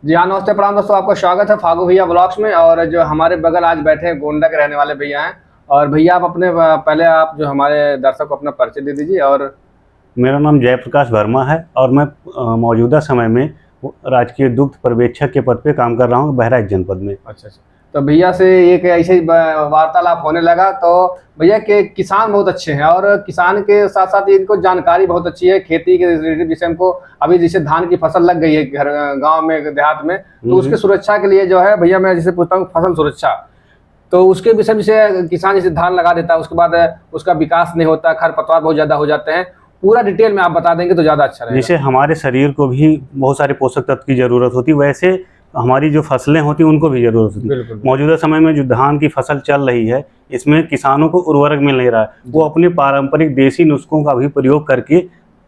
जी हाँ, नमस्ते प्रणाम दोस्तों, आपका स्वागत है फागू भैया ब्लॉग्स में। और जो हमारे बगल आज बैठे हैं गोंडा के रहने वाले भैया हैं। और भैया आप अपने पहले आप जो हमारे दर्शक को अपना परिचय दे दीजिए। और मेरा नाम जयप्रकाश वर्मा है और मैं मौजूदा समय में राजकीय दुग्ध पर्यवेक्षक के पद पे काम कर रहा हूँ बहराइच जनपद में। अच्छा, तो भैया से एक ऐसे ही वार्तालाप होने लगा तो भैया के किसान बहुत अच्छे हैं और किसान के साथ साथ इनको जानकारी बहुत अच्छी है खेती के रिलेटेड, जिसे हमको अभी जैसे धान की फसल लग गई है घर गांव में देहात में, तो उसके सुरक्षा के लिए जो है भैया मैं जैसे पूछता हूँ फसल सुरक्षा, तो उसके विषय में जैसे किसान जैसे धान लगा देता है उसके बाद उसका विकास नहीं होता, खरपतवार बहुत ज्यादा हो जाते हैं, पूरा डिटेल में आप बता देंगे तो ज्यादा अच्छा रहेगा। जैसे हमारे शरीर को भी बहुत सारे पोषक तत्व की जरूरत होती है, वैसे हमारी जो फसलें होती हैं उनको भी जरूरत होती है। मौजूदा समय में जो धान की फसल चल रही है इसमें किसानों को उर्वरक मिल नहीं रहा है, वो अपने पारंपरिक देसी नुस्खों का भी प्रयोग करके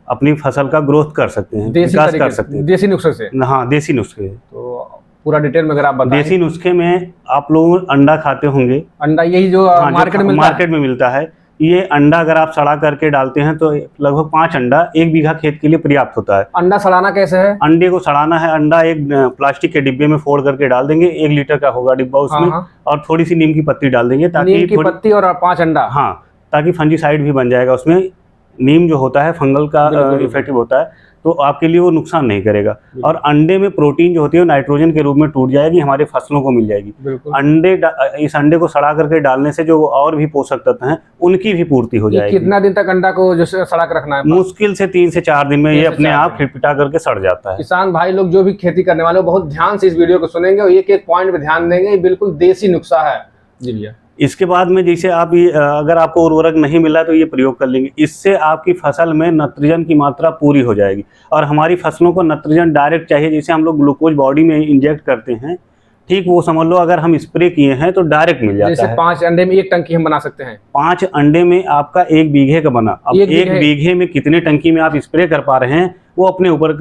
अपनी फसल का ग्रोथ कर सकते हैं, विकास कर सकते हैं देसी नुस्खे से। हाँ, देसी नुस्खे। तो पूरा डिटेल में अगर आप बताएं। देसी नुस्खे में आप लोग अंडा खाते होंगे। अंडा यही जो मार्केट में मिलता है। ये अंडा अगर आप सड़ा करके डालते हैं तो लगभग 5 अंडा 1 बीघा खेत के लिए पर्याप्त होता है। अंडा सड़ाना कैसे है? अंडे को सड़ाना है, अंडा एक प्लास्टिक के डिब्बे में फोड़ करके डाल देंगे, 1 लीटर का होगा डिब्बा उसमें। हाँ। और थोड़ी सी नीम की पत्ती डाल देंगे ताकि नीम की पत्ती और 5 अंडा। हाँ, ताकि फंजीसाइड भी बन जाएगा उसमें। नीम जो होता है फंगल का इफेक्टिव होता है, तो आपके लिए वो नुकसान नहीं करेगा। और अंडे में प्रोटीन जो होती है नाइट्रोजन के रूप में टूट जाएगी, हमारे फसलों को मिल जाएगी। इस अंडे को सड़ा करके डालने से जो और भी पोषक तत्व हैं उनकी भी पूर्ति हो जाएगी। कितना दिन तक अंडा को जो सड़ा कर रखना है? मुश्किल से 3 से 4 दिन में ये अपने आप खिटपिटा करके सड़ जाता है। किसान भाई लोग जो भी खेती करने वाले बहुत ध्यान से इस वीडियो को सुनेंगे और एक एक पॉइंट पे ध्यान देंगे, बिल्कुल देसी नुस्खा है। जी भैया। इसके बाद में जैसे आप ये अगर आपको उर्वरक नहीं मिला तो ये प्रयोग कर लेंगे, इससे आपकी फसल में नाइट्रोजन की मात्रा पूरी हो जाएगी। और हमारी फसलों को नाइट्रोजन डायरेक्ट चाहिए, जैसे हम लोग ग्लूकोज बॉडी में इंजेक्ट करते हैं, ठीक वो समझ लो अगर हम स्प्रे किए हैं तो डायरेक्ट मिल जाता है। जैसे 5 अंडे में 1 टंकी हम बना सकते हैं। 5 अंडे में आपका 1 बीघे का बना। अब 1 बीघे में कितने टंकी में आप स्प्रे कर पा रहे हैं वो अपने ऊपर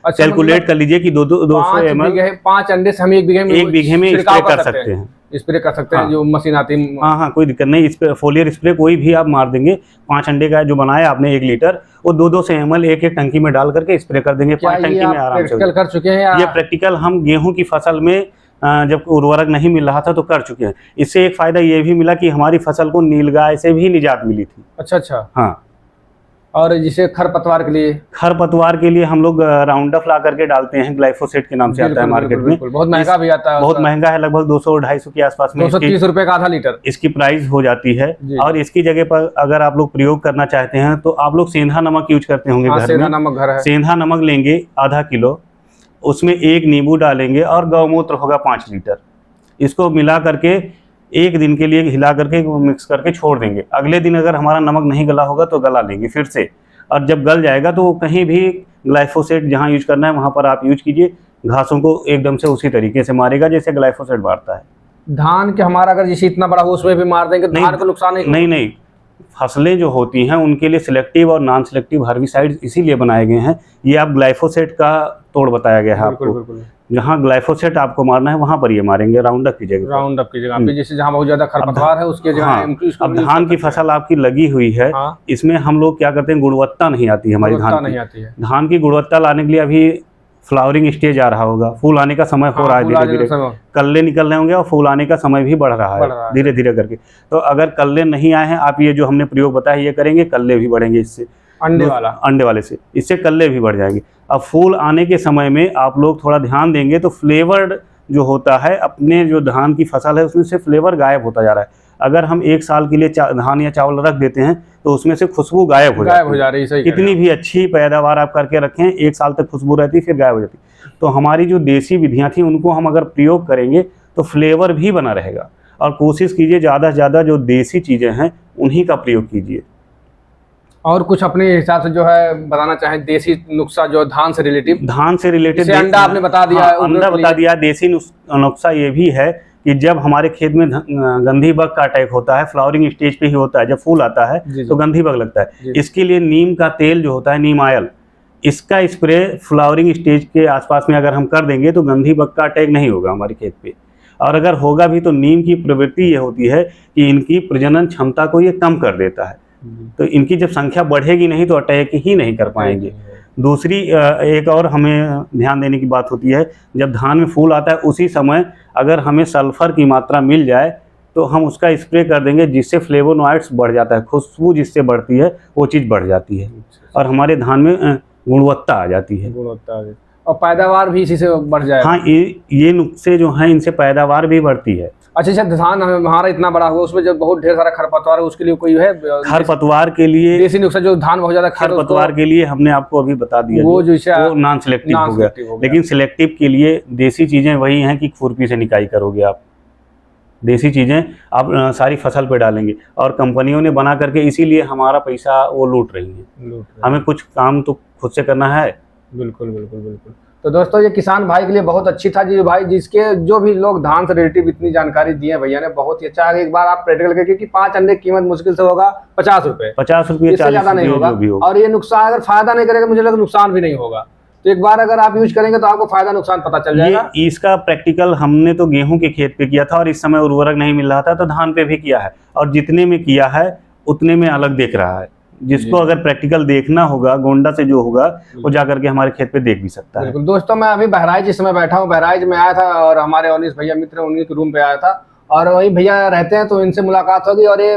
कैलकुलेट कर लीजिए कि 200 ml 5 अंडे से हम 1 बीघे में स्प्रे कर सकते हैं। स्प्रे कर सकते हैं, जो मशीन आती है। हाँ, कोई दिक्कत नहीं। इस पे फोलियर स्प्रे कोई भी आप मार देंगे। 5 अंडे का जो बनाया आपने 1 लीटर, वो 200 ml एक टंकी में डाल करके स्प्रे कर देंगे। 5 टंकी में आराम से कर चुके हैं। ये प्रैक्टिकल हम गेहूं की फसल में जब उर्वरक नहीं मिल रहा था तो कर चुके हैं। इससे एक फायदा ये भी मिला कि हमारी फसल को नीलगाय से भी निजात मिली थी। अच्छा। हाँ। और जिसे खरपतवार के लिए हम लोग राउंडअप ला करके डालते हैं, ग्लाइफोसेट के नाम से आता है मार्केट में। बहुत महंगा भी आता है, बहुत महंगा है, लगभग 200-250 के आसपास में। 230 रुपए का आधा लीटर इसकी प्राइस हो जाती है। और इसकी जगह पर अगर आप लोग प्रयोग करना चाहते हैं तो आप लोग सेंधा नमक यूज करते होंगे घर में। सेंधा नमक लेंगे आधा किलो, उसमें 1 नींबू डालेंगे और गौमूत्र होगा 5 लीटर। इसको मिला करके 1 दिन के लिए हिला करके मिक्स करके छोड़ देंगे। अगले दिन अगर हमारा नमक नहीं गला होगा तो गला लेंगे फिर से, और जब गल जाएगा तो कहीं भी ग्लाइफोसेट जहां यूज करना है वहां पर आप यूज कीजिए। घासों को एकदम से उसी तरीके से मारेगा जैसे ग्लाइफोसेट मारता है। धान के हमारा अगर जैसे इतना बड़ा हो उसमें भी मार देंगे, धान को नुकसान नहीं। फसलें जो होती हैं उनके लिए सिलेक्टिव और नॉन सिलेक्टिव हर्बिसाइड्स इसीलिए बनाए गए हैं। ये आप ग्लाइफोसेट का तोड़ बताया गया है आपको। जहाँ ग्लाइफोसेट आपको मारना है वहां पर ये मारेंगे राउंडअप की जगह पे, जैसे जहाँ बहुत ज्यादा खरपतवार है उसके जगह। अब धान की फसल आपकी लगी हुई है, इसमें हम लोग क्या करते हैं, गुणवत्ता नहीं आती है हमारी धान की गुणवत्ता लाने के लिए अभी फ्लावरिंग स्टेज आ रहा होगा, फूल आने का समय हो रहा है, धीरे धीरे कल्ले निकल रहे होंगे और फूल आने का समय भी बढ़ रहा है धीरे धीरे करके। तो अगर कल्ले नहीं आए हैं, आप ये जो हमने प्रयोग बताया ये करेंगे, कल्ले भी बढ़ेंगे इससे। अंडे वाले से इससे कल्ले भी बढ़ जाएंगे। अब फूल आने के समय में आप लोग थोड़ा ध्यान देंगे तो फ्लेवर्ड जो होता है, अपने जो धान की फसल है उसमें से फ्लेवर गायब होता जा रहा है। अगर हम 1 साल के लिए धान या चावल रख देते हैं तो उसमें से खुशबू गायब हो जा रही है। कितनी भी अच्छी पैदावार आप करके रखें, 1 साल तक खुशबू रहती फिर गायब हो जाती। तो हमारी जो देसी विधियां थी उनको हम अगर प्रयोग करेंगे तो फ्लेवर भी बना रहेगा। और कोशिश कीजिए ज़्यादा से ज़्यादा जो देसी चीज़ें हैं उन्हीं का प्रयोग कीजिए। और कुछ अपने हिसाब से जो है बताना चाहें देसी नुस्खा जो धान से रिलेटेड अंडा आपने बता दिया। अंडा बता दिया। देसी नुस्खा ये भी है कि जब हमारे खेत में गंधी बग का अटैक होता है, फ्लावरिंग स्टेज पे ही होता है, जब फूल आता है तो गंधी बग लगता है। इसके लिए नीम का तेल जो होता है, नीम ऑयल, इसका स्प्रे फ्लावरिंग स्टेज के आसपास में अगर हम कर देंगे तो गंधी बग का अटैक नहीं होगा हमारे खेत पे। और अगर होगा भी तो नीम की प्रवृत्ति ये होती है कि इनकी प्रजनन क्षमता को ये कम कर देता है। तो इनकी जब संख्या बढ़ेगी नहीं तो अटैक ही नहीं कर पाएंगे। दूसरी एक और हमें ध्यान देने की बात होती है, जब धान में फूल आता है उसी समय अगर हमें सल्फर की मात्रा मिल जाए तो हम उसका स्प्रे कर देंगे, जिससे फ्लेवोनॉइड्स बढ़ जाता है, खुशबू जिससे बढ़ती है वो चीज़ बढ़ जाती है और हमारे धान में गुणवत्ता आ जाती है। गुणवत्ता और पैदावार भी इसी से बढ़ जाए। हाँ, ये नुस्खे जो हैं इनसे पैदावार भी बढ़ती है। अच्छा, धान हमारा इतना बड़ा हुआ उसमें जब बहुत ढेर सारा खरपतवार है, उसके लिए कोई है खरपतवार के लिए देसी नुस्खा? जो धान बहुत ज्यादा खरपतवार के लिए हमने आपको अभी बता दिया, वो जो नॉन सिलेक्टिव हो गया, लेकिन सिलेक्टिव के लिए देसी चीजें वही हैं कि खुरपी से निकाई करोगे आप, देसी चीजें आप सारी फसल पे डालेंगे और कंपनियों ने बना करके इसीलिए हमारा पैसा वो लूट रही है। हमें कुछ काम तो खुद से करना है। बिल्कुल बिल्कुल बिल्कुल। तो दोस्तों ये किसान भाई के लिए बहुत अच्छी था जी भाई, जिसके जो भी लोग धान से रिलेटिव इतनी जानकारी दी है भैया ने, बहुत ही अच्छा है। एक बार आप प्रैक्टिकल करके, क्योंकि 5 अंडे की कीमत मुश्किल से होगा 50 रुपए, 50 रुपये, इससे ज्यादा नहीं होगा। और ये नुकसान अगर फायदा नहीं करेगा, मुझे लगता नुकसान भी नहीं होगा। तो एक बार अगर आप यूज करेंगे तो आपको फायदा नुकसान पता चल जाएगा। इसका प्रैक्टिकल हमने तो गेहूं के खेत पे किया था और इस समय उर्वरक नहीं मिल रहा था, तो धान पे भी किया है और जितने में किया है उतने में अलग दिख रहा है। जिसको अगर प्रैक्टिकल देखना होगा, गोंडा से जो होगा वो जाकर के हमारे खेत पे देख भी सकता है। बिल्कुल दोस्तों, मैं अभी बहराइच इस समय बैठा हूँ, बहराइच में आया था और हमारे अनिश भैया मित्र उन्हीं के रूम पे आया था और वही भैया रहते हैं, तो इनसे मुलाकात होगी और ये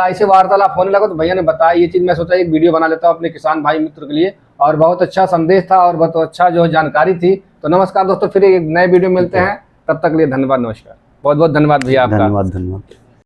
ऐसे वार्तालाप होने लगा तो भैया ने बताया ये चीज़। मैं सोचा एक वीडियो बना लेता हूँ अपने किसान भाई मित्र के लिए, और बहुत अच्छा संदेश था और बहुत अच्छा जो जानकारी थी। तो नमस्कार दोस्तों, फिर एक नए वीडियो मिलते हैं, तब तक लिए धन्यवाद, नमस्कार, बहुत बहुत धन्यवाद भैया आपका। धन्यवाद।